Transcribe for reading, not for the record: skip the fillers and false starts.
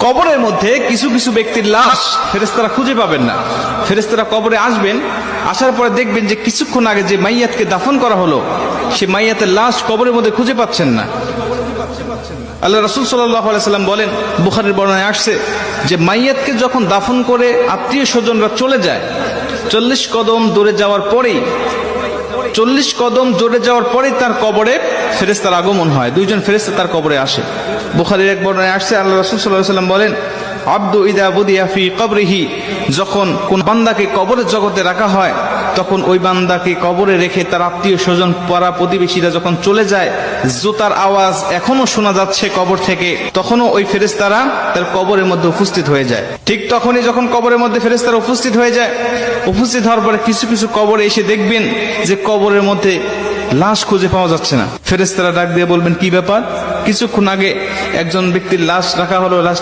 কবরের মধ্যে কিছু কিছু ব্যক্তির লাশ ফেরেশতারা খুঁজে পাবেন না। ফেরেশতারা কবরে আসবেন, আসার পরে দেখবেন যে কিছুক্ষণ আগে যে মাইয়াতকে দাফন করা হলো সে মাইয়াতের লাশ কবরের মধ্যে খুঁজে পাচ্ছেন না। আল্লাহ রাসূল সাল্লাল্লাহু আলাইহি সাল্লাম বলেন, বুখারীর বর্ণনায় আসছে যে মাইয়াতকে যখন দাফন করে আত্মীয় স্বজনরা চলে যায়, 40 কদম দূরে যাওয়ার পরেই তার কবরে ফেরেশতার আগমন হয়। দুইজন ফেরেশতা তার কবরে আসে। বুখারীর এক বর্ণনায় আসছে, আল্লাহ রাসূল সাল্লাল্লাহু আলাইহি সাল্লাম বলেন, আব্দু ইদা বুদিয়া ফি কবরিহি, যখন কোন বান্দাকে কবরের জগতে রাখা হয় তখন ওই বান্দাকে কবরে রেখে তার আত্মীয় স্বজন পাড়া প্রতিবেশীরা যখন চলে যায়, জুতার আওয়াজ এখনো শোনা যাচ্ছে কবর থেকে, তখনও ওই ফেরেশতারা তার কবরের মধ্যে উপস্থিত হয়ে যায়। ঠিক তখনই যখন কবরের মধ্যে ফেরেশতারা উপস্থিত হয়ে যায়, উপস্থিত হওয়ার পরে কিছু কিছু কবরে এসে দেখবেন যে কবরের মধ্যে লাশ খুঁজে পাওয়া যাচ্ছে না। ফেরেশতারা ডাক দিয়ে বলবেন, কি ব্যাপার? কিছুক্ষণ আগে একজন ব্যক্তির লাশ রাখা হলো, লাশটা